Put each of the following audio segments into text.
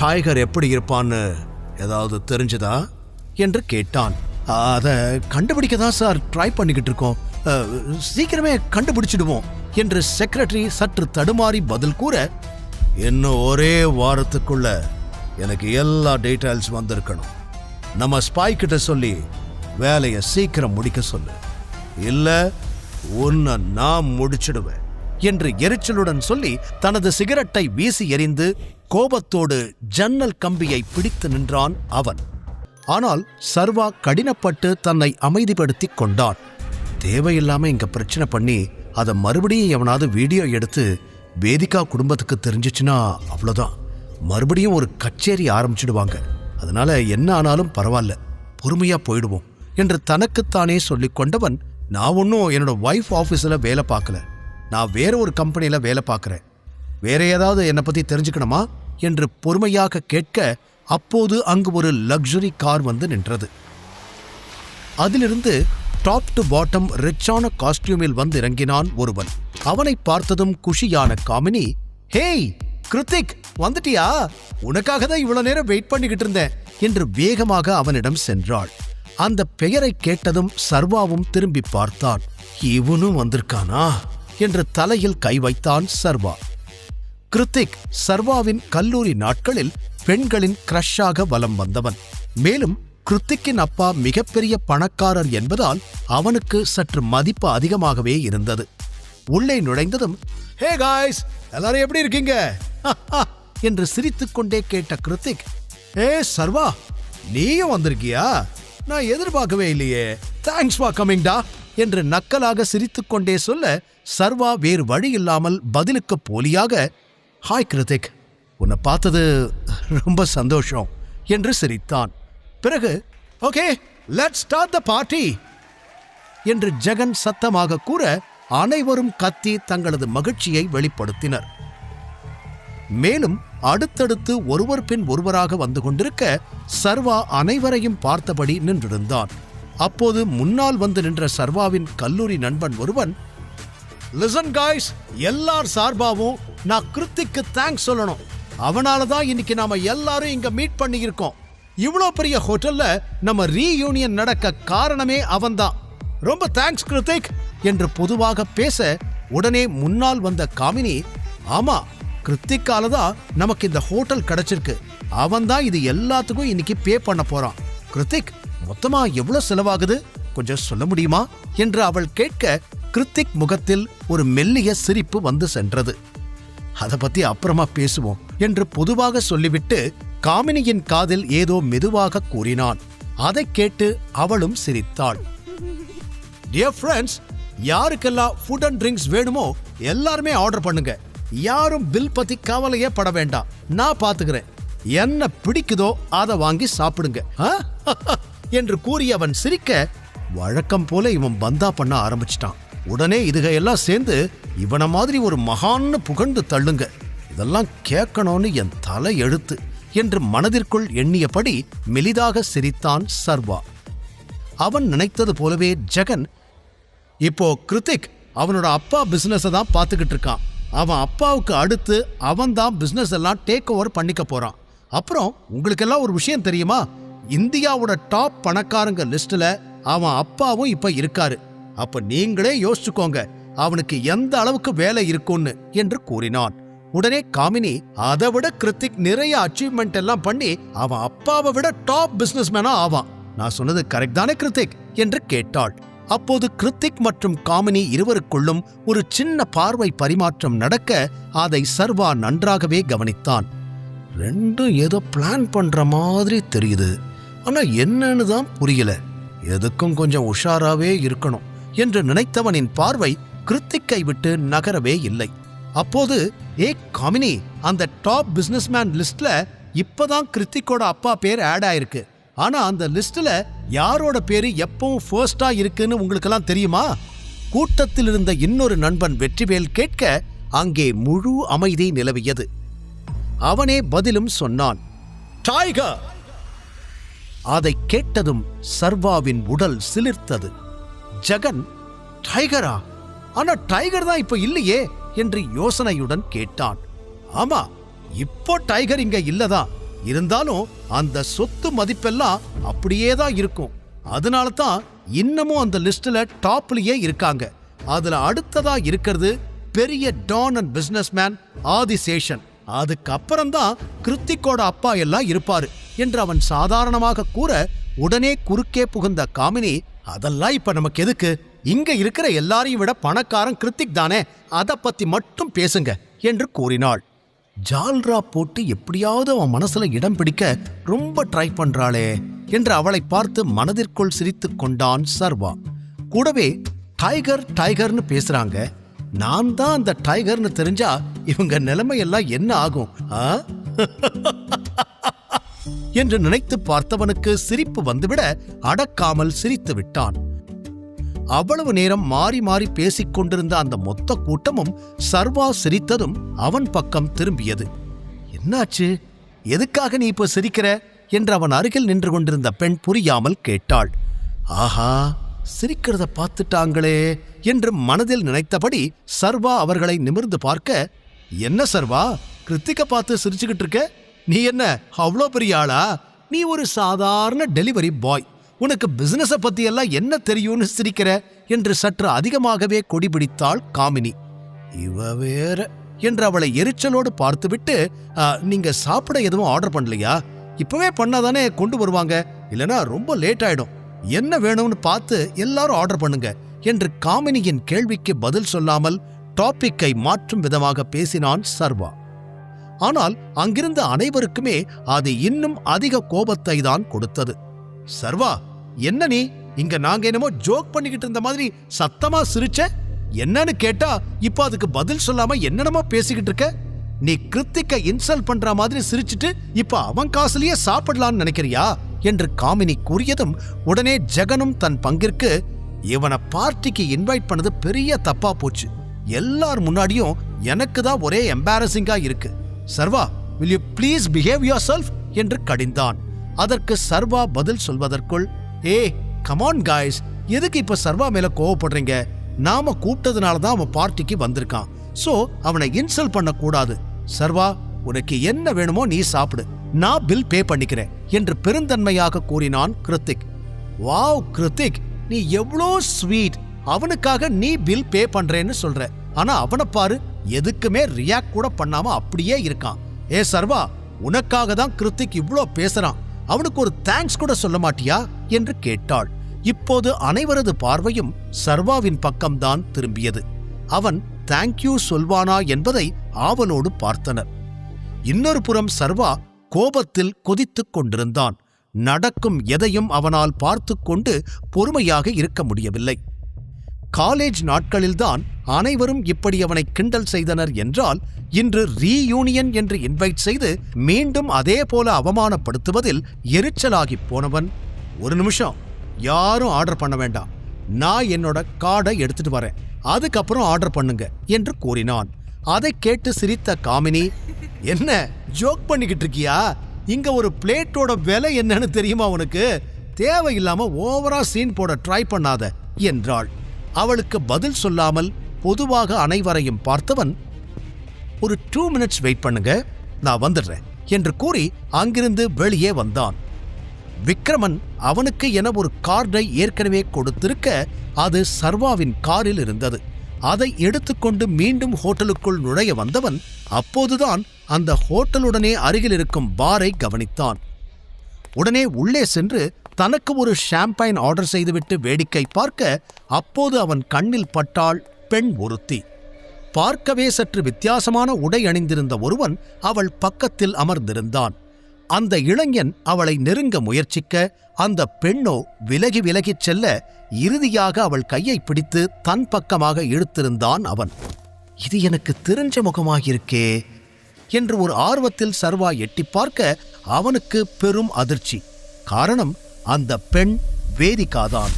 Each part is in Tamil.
டைகர் எப்படி இருப்பான்னு ஏதாவது தெரிஞ்சதா என்று கேட்டான். அதை கண்டுபிடிக்க தான் சார் ட்ரை பண்ணிக்கிட்டு இருக்கோம், சீக்கிரமே கண்டுபிடிச்சிடுவோம் என்று செக்ரட்டரி சற்று தடுமாறி பதில் கூற, இன்னும் ஒரே வாரத்துக்குள்ள எனக்கு எல்லா டீட்டெயில்ஸ் வந்திருக்கணும். நம்ம ஸ்பை கிட்ட சொல்லி வேலையை சீக்கிரம் முடிக்க சொல்லு, இல்ல உன்னை நான் முடிச்சிடுவேன் என்று எரிச்சலுடன் சொல்லி தனது சிகரெட்டை வீசி எறிந்து கோபத்தோடு ஜன்னல் கம்பியை பிடித்து நின்றான் அவன். ஆனால் சர்வா கடினப்பட்டு தன்னை அமைதிப்படுத்திக் கொண்டான். தேவையில்லாம இங்க பிரச்சனை பண்ணி அதை மறுபடியும் எவனாவது வீடியோ எடுத்து வேதிகா குடும்பத்துக்கு தெரிஞ்சிச்சுன்னா அவ்வளோதான், மறுபடியும் ஒரு கச்சேரி ஆரம்பிச்சிடுவாங்க. அதனால என்ன ஆனாலும் பரவாயில்ல, பொறுமையா போயிடுவோம் என்று தனக்குத்தானே சொல்லிக் கொண்டவன், நான் ஒன்றும் என்னோட ஒய்ஃப் ஆஃபீஸில் வேலை பார்க்கல, நான் வேற ஒரு கம்பெனியில் வேலை பார்க்குறேன், வேற ஏதாவது என்னை பற்றி தெரிஞ்சுக்கணுமா என்று பொறுமையாக கேட்க, அப்போது அங்கு ஒரு லக்ஸுரி கார் வந்து நின்றது. அதிலிருந்து டாப் டு பாட்டம் ரிச்சான காஸ்டியூமில் வந்து இறங்கினான் ஒருவன். அவனை பார்த்ததும் குஷியான காமினி, ஹேய் கிருத்திக், வந்துட்டியா? உனக்காக தான் இவ்வளவு நேரம் வெயிட் பண்ணிக்கிட்டு இருந்தேன் என்று வேகமாக அவனிடம் சென்றாள். அந்த பெயரை கேட்டதும் சர்வாவும் திரும்பி பார்த்தான். இவனும் வந்திருக்கானா என்று தலையில் கை வைத்தான் சர்வா. கிருத்திக் சர்வாவின் கல்லூரி நாட்களில் பெண்களின் கிரஷாக வலம் வந்தவன். மேலும் கிருத்திக்கின் அப்பா மிகப்பெரிய பணக்காரர் என்பதால் அவனுக்கு சற்று மதிப்பு அதிகமாகவே இருந்தது. உள்ளே நுழைந்ததும், ஹே காய்ஸ், எல்லாரும் எப்படி இருக்கீங்க என்று சிரித்துக்கொண்டே கேட்ட கிருத்திக், ஏ சர்வா, நீயும் வந்திருக்கியா? நான் எதிர்பார்க்கவே இல்லையே, தேங்க்ஸ் ஃபார் கமிங் டா என்று நக்கலாக சிரித்துக்கொண்டே சொல்ல, சர்வா வேறு வழி இல்லாமல் பதிலுக்கு போலியாக, ஹாய் கிருத்திக், உன்னை பார்த்தது ரொம்ப சந்தோஷம் என்று சிரித்தான். பிறகு, okay let's start the party என்று ஜெகன் சத்தமாக கூற, அனைவரும் கத்தி தங்களது மகிழ்ச்சியை வெளிப்படுத்தினர். மேலும் அடுத்தடுத்து ஒருவர் பின் ஒருவராக வந்து கொண்டிருக்க, சர்வா அனைவரையும் பார்த்தபடி நின்றிருந்தான். அப்போது முன்னால் வந்து நின்ற சர்வாவின் கல்லூரி நண்பன் ஒருவன், லிசன் காய்ஸ், எல்லார் சார்பாவும் நான் கிருத்திக்கு தேங்க்ஸ் சொல்லணும். அவனாலதான் இன்னைக்கு நாம எல்லாரும் இங்க மீட் பண்ணி இருக்கோம். இவ்வளோ பெரிய ஹோட்டல்ல நம்ம ரீயூனியன் நடக்க காரணமே அவன்தான். ரொம்ப தேங்க்ஸ் கிருத்திக் என்று பொதுவாக பேச, உடனே முன்னால் வந்த காமினி, ஆமா, கிருத்திக்கால தான் நமக்கு இந்த ஹோட்டல் கிடைச்சிருக்கு, அவன் தான் இது எல்லாத்துக்கும் இன்னைக்கு பே பண்ண போறான். கிருத்திக், மொத்தமா எவ்வளவு செலவாகுது கொஞ்சம் சொல்ல முடியுமா என்று அவள் கேட்க, கிருத்திக் முகத்தில் ஒரு மெல்லிய சிரிப்பு வந்து சென்றது. அதை பத்தி அப்புறமா பேசுவோம் என்று பொதுவாக சொல்லிவிட்டு காமினியின் காதில் ஏதோ மெதுவாக கூறினான். அதை கேட்டு அவளும் சிரித்தாள். டியர் ஃப்ரெண்ட்ஸ், யாருக்கெல்லாம் ஃபுட் அண்ட் ட்ரிங்க்ஸ் வேணுமோ எல்லாருமே ஆர்டர் பண்ணுங்க. யாரும் பில் பத்தி கவலையே பட வேண்டாம், நான் பாத்துக்கிறேன். என்ன பிடிக்குதோ அதை வாங்கி சாப்பிடுங்க என்று கூறி அவன் சிரிக்க, வழக்கம் போல இவன் பந்தா பண்ண ஆரம்பிச்சிட்டான். உடனே இதுகையெல்லாம் சேர்ந்து இவனை மாதிரி ஒரு மகான்னு புகழ்ந்து தள்ளுங்க, இதெல்லாம் கேட்கணும்னு என் தலை எழுத்து என்று மனதிற்குள் எண்ணியபடி மெலிதாக சிரித்தான் சர்வா. அவன் நினைத்தது போலவே ஜெகன், இப்போ கிருத்திக் அவனோட அப்பா பிசினஸ் தான் பார்த்துக்கிட்டு இருக்கான். அவன் அப்பாவுக்கு அடுத்து அவன் தான் பிசினஸ் எல்லாம் டேக் ஓவர் பண்ணிக்க போறான். அப்புறம் உங்களுக்கெல்லாம் ஒரு விஷயம் தெரியுமா? இந்தியாவோட டாப் பணக்காரங்க லிஸ்ட்ல அவன் அப்பாவும் இப்ப இருக்காரு. அப்ப நீங்களே யோசிச்சுக்கோங்க அவனுக்கு எந்த அளவுக்கு வேலை இருக்கும்னு என்று கூறினான். உடனே காமினி, அதை விட கிருத்திக் நிறைய அச்சீவ்மெண்ட் எல்லாம் பண்ணி அவன் அப்பாவை விட டாப் பிசினஸ் மேனா ஆவான். நான் சொன்னது கரெக்ட் தானே கிருத்திக் என்று கேட்டாள். அப்போது கிருத்திக் மற்றும் காமினி இருவருக்குள்ளும் ஒரு சின்ன பார்வை பரிமாற்றம் நடக்க, அதை சர்வா நன்றாகவே கவனித்தான். ரெண்டும் ஏதோ பிளான் பண்ற மாதிரி தெரியுது, ஆனா என்னன்னு தான் புரியல, எதுக்கும் கொஞ்சம் உஷாராவே இருக்கணும் என்று நினைத்தவனின் பார்வை கிருத்திக்கை விட்டு நகரவே இல்லை. அப்போது, ஏ காமினி, அந்த டாப் பிசினஸ்மேன் லிஸ்ட்ல இப்பதான் கிருத்திக்கோட அப்பா பேர் ஆட் ஆயிருக்கு. ஆனா அந்த லிஸ்ட்ல யாரோட பேரு எப்பவும் ஃபர்ஸ்டா இருக்குன்னு உங்களுக்கெல்லாம் தெரியுமா? கூட்டத்தில் இருந்த இன்னொரு நண்பன் வெற்றிவேல் கேட்க, அங்கே முழு அமைதி நிலவியது. அவனே பதிலும் சொன்னான், டைகர். அதை கேட்டதும் சர்வாவின் உடல் சிலிர்த்தது. ஜெகன், டைகரா? ஆனா டைகர் தான் இப்ப இல்லையே என்று யோசனையுடன் கேட்டான். ஆமா, இப்போ டைகர் இங்க இல்லதான், இருந்தாலும் அந்த சொத்து மதிப்பெல்லாம் அப்படியே தான் இருக்கும். அதனால தான் இன்னமும் அந்த லிஸ்ட்ல டாப்லயே இருக்காங்க. அதுல அடுத்ததா இருக்கிறது பெரிய டான் அண்ட் பிசினஸ்மேன் ஆதிசேஷன். அதுக்கப்புறம் தான் கிருத்திக்கோட அப்பா எல்லாம் இருப்பாரு என்று அவன் சாதாரணமாக கூற, உடனே குறுக்கே புகுந்த காமினி, அதெல்லாம் இப்ப நமக்கு எதுக்கு? இங்க இருக்கிற எல்லாரையும் விட பணக்காரன் கிருத்திக் தானே, அத பத்தி மட்டும் பேசுங்க என்று கூறினாள். ஜால்ரா போட்டு எப்படியாவது அவன் மனசுல இடம் பிடிக்க ரொம்ப ட்ரை பண்றாளே என்று அவளை பார்த்து மனதிற்குள் சிரித்துக் கொண்டான் சர்வா. கூடவே டைகர் டைகர்னு பேசுறாங்க, நான் தான் அந்த டைகர்னு தெரிஞ்சா இவங்க நிலைமையெல்லாம் என்ன ஆகும் என்று நினைத்து பார்த்தவனுக்கு சிரிப்பு வந்துவிட அடக்காமல் சிரித்து விட்டான். அவ்வளவு நேரம் மாறி மாறி பேசிக் கொண்டிருந்த அந்த மொத்த கூட்டமும் சர்வா சிரித்ததும் அவன் பக்கம் திரும்பியது. என்னாச்சு, எதுக்காக நீ இப்ப சிரிக்கிற என்று அவன் அருகில் நின்று கொண்டிருந்த பெண் புரியாமல் கேட்டாள். ஆஹா, சிரிக்கிறத பார்த்துட்டாங்களே என்று மனதில் நினைத்தபடி சர்வா அவர்களை நிமிர்ந்து பார்க்க, என்ன சர்வா, கிருத்திக பார்த்து சிரிச்சுக்கிட்டு இருக்க? நீ என்ன அவ்வளோ பெரிய ஆளா? நீ ஒரு சாதாரண டெலிவரி பாய், உனக்கு பிசினஸ பத்தி எல்லாம் என்ன தெரியும்னு சிரிக்கிற என்று சற்று அதிகமாகவே கொடிபிடித்தாள் காமினி. இவ வேற என்று அவளை எரிச்சலோடு பார்த்துவிட்டு, நீங்க சாப்பிட எதுவும் ஆர்டர் பண்ணலையா? இப்பவே பண்ணாதானே கொண்டு வருவாங்க, இல்லனா ரொம்ப லேட் ஆயிடும். என்ன வேணும்னு பார்த்து எல்லாரும் ஆர்டர் பண்ணுங்க என்று காமினியின் கேள்விக்கு பதில் சொல்லாமல் டாபிக்கை மாற்றும் விதமாக பேசினான் சர்வா. ஆனால் அங்கிருந்த அனைவருக்குமே அது இன்னும் அதிக கோபத்தை தான் கொடுத்தது. சர்வா, என்ன நீ இங்க நாங்க என்னமோ ஜோக் பண்ணிக்கிட்டு இருந்த மாதிரி சத்தமா சிரிச்ச? என்னன்னு கேட்டா இப்ப அதுக்கு பதில் சொல்லாம என்னென்னமோ பேசிக்கிட்டு இருக்க. நீ கிருத்திக்க இன்சல்ட் பண்ற மாதிரி சிரிச்சிட்டு இப்ப அவன் காசுலயே சாப்பிடலான்னு நினைக்கிறியா என்று காமினி கூறியதும் உடனே ஜெகனும் தன் பங்கிற்கு, இவனை பார்ட்டிக்கு இன்வைட் பண்ணது பெரிய தப்பா போச்சு, எல்லார் முன்னாடியும் எனக்கு தான் ஒரே எம்பாரசிங்கா இருக்கு. சர்வா, will you please behave yourself என்று கடிந்தான். அதற்கு சர்வா பதில் சொல்வதற்குள், come on guys, எதுக்கு இப்ப சர்வா மேல கோவப்படுறீங்க? நாம கூப்பிட்டதுனால தான் அவன் பார்ட்டிக்கு வந்திருக்கான், சோ அவனை இன்சல்ட் பண்ண கூடாது. சர்வா, உனக்கு என்ன வேணுமோ நீ சாப்பிடு, நான் பில் பே பண்ணிக்கிறேன் என்று பெருந்தன்மையாக கூறினான் கிருத்திக். வாவ் கிருத்திக், நீ எவ்வளோ ஸ்வீட், அவனுக்காக நீ பில் பே பண்றேன்னு சொல்ற, ஆனா அவனை பாரு, எதுக்குமே ரியாக்ட் கூட பண்ணாம அப்படியே இருக்கான். சர்வா, உனக்காக தான் கிருத்திக் இவ்ளோ பேசுறான், அவனுக்கு ஒரு தேங்க்ஸ் கூட சொல்ல மாட்டியா என்று கேட்டாள். இப்போது அனைவரது பார்வையும் சர்வாவின் பக்கம்தான் திரும்பியது. அவன் தேங்க்யூ சொல்வானா என்பதை ஆவலோடு பார்த்தனர். இன்னொரு புறம் சர்வா கோபத்தில் கொதித்துக் கொண்டிருந்தான். நடக்கும் எதையும் அவனால் பார்த்து கொண்டு பொறுமையாக இருக்க முடியவில்லை. காலேஜ் நாட்களில்தான் அனைவரும் இப்படி அவனை கிண்டல் செய்தனர் என்றால், இன்று ரீயூனியன் என்று இன்வைட் செய்து மீண்டும் அதே போல அவமானப்படுத்துவதில் எரிச்சலாகி போனவன், ஒரு நிமிஷம், யாரும் ஆர்டர் பண்ண வேண்டாம், நான் என்னோட கார்டை எடுத்துட்டு வரேன், அதுக்கப்புறம் ஆர்டர் பண்ணுங்க என்று கூறினான். அதை கேட்டு சிரித்த காமினி, என்ன ஜோக் பண்ணிக்கிட்டு இருக்கியா? இங்க ஒரு பிளேட்டோட விலை என்னன்னு தெரியுமா உனக்கு? தேவையில்லாம ஓவரா சீன் போட ட்ரை பண்ணாத என்றாள். அவளுக்கு பதில் சொல்லாமல் பொதுவாக அனைவரையும் பார்த்தவன், ஒரு 2 minutes வெயிட் பண்ணுங்க, நான் வந்துடுறேன் என்று கூறி அங்கிருந்து வெளியே வந்தான். விக்ரமன் அவனுக்கு என ஒரு கார்டை ஏற்கனவே கொடுத்திருக்க, அது சர்வாவின் காரில் இருந்தது. அதை எடுத்துக்கொண்டு மீண்டும் ஹோட்டலுக்குள் நுழைய வந்தவன் அப்போதுதான் அந்த ஹோட்டலுடனே அருகில் இருக்கும் பாரை கவனித்தான். உடனே உள்ளே சென்று தனக்கு ஒரு ஷாம்பைன் ஆர்டர் செய்துவிட்டு வேடிக்கை பார்க்க, அப்போது அவன் கண்ணில் பட்டாள் பெண் ஒருத்தி. பார்க்கவே சற்று வித்தியாசமான உடை அணிந்திருந்த ஒருவன் அவள் பக்கத்தில் அமர்ந்திருந்தான். அந்த இளைஞன் அவளை நெருங்க முயற்சிக்க, அந்த பெண்ணோ விலகி விலகிச் செல்ல, இறுதியாக அவள் கையை பிடித்து தன் பக்கமாக இழுத்திருந்தான் அவன். இது எனக்கு தெரிஞ்ச முகமாகியிருக்கே என்று ஒரு ஆர்வத்தில் சர்வா எட்டி பார்க்க, அவனுக்கு பெரும் அதிர்ச்சி. காரணம், அந்த பெண் வேதிகாதான்.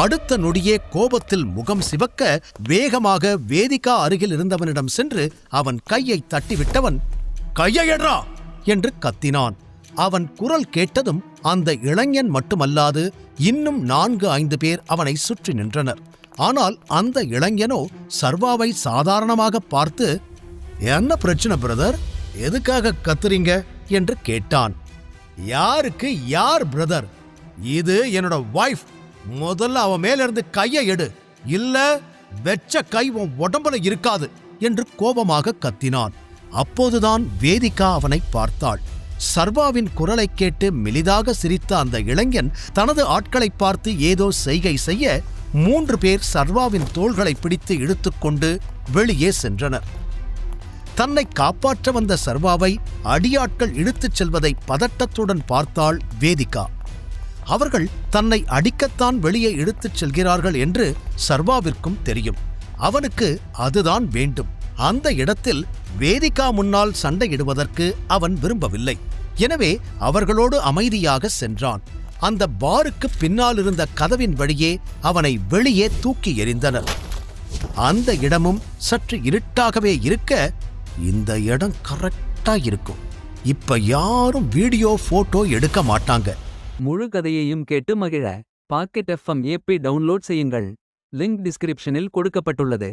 அடுத்த நொடியே கோபத்தில் முகம் சிவக்க, வேகமாக வேதிகா அருகில் இருந்தவனிடம் சென்று அவன் கையை தட்டிவிட்டவன், கையை எட்றா என்று கத்தினான். அவன் குரல் கேட்டதும் அந்த இளைஞன் மட்டுமல்லாது இன்னும் 4-5 பேர் அவனை சுற்றி நின்றனர். ஆனால் அந்த இளைஞனோ சர்வாவை சாதாரணமாக பார்த்து, என்ன பிரச்சனை பிரதர், எதுக்காக கத்துறீங்க என்று கேட்டான். யாருக்கு யார் பிரதர்? இது என்னோட வைஃப். முதல்ல அவன் மேல இருந்து கையை எடு, இல்ல வெச்ச கை உன் உடம்புல இருக்காது என்று கோபமாக கத்தினான். அப்போதுதான் வேதிகா அவனை பார்த்தாள். சர்வாவின் குரலை கேட்டு மெலிதாக சிரித்த அந்த இளைஞன் தனது ஆட்களை பார்த்து ஏதோ செய்கை செய்ய 3 பேர் சர்வாவின் தோள்களை பிடித்து இழுத்துக்கொண்டு வெளியே சென்றனர். தன்னை காப்பாற்ற வந்த சர்வாவை அடியாட்கள் இழுத்துச் செல்வதை பதட்டத்துடன் பார்த்தாள் வேதிகா. அவர்கள் தன்னை அடிக்கத்தான் வெளியே இழுத்துச் செல்கிறார்கள் என்று சர்வாவிற்கும் தெரியும். அவனுக்கு அதுதான் வேண்டும். அந்த இடத்தில் வேதிகா முன்னால் சண்டையிடுவதற்கு அவன் விரும்பவில்லை. எனவே அவர்களோடு அமைதியாக சென்றான். அந்த பாருக்கு பின்னால் இருந்த கதவின் வழியே அவனை வெளியே தூக்கி எறிந்தனர். அந்த இடமும் சற்று இருட்டாகவே இருக்க, இந்த இடம் கரெக்டா இருக்கும், இப்ப யாரும் வீடியோ போட்டோ எடுக்க மாட்டாங்க. முழு கதையையும் கேட்டு மகிழ பாக்கெட் FM ஆப்பை டவுன்லோட் செய்யுங்கள். லிங்க் டிஸ்கிரிப்ஷனில் கொடுக்கப்பட்டுள்ளது.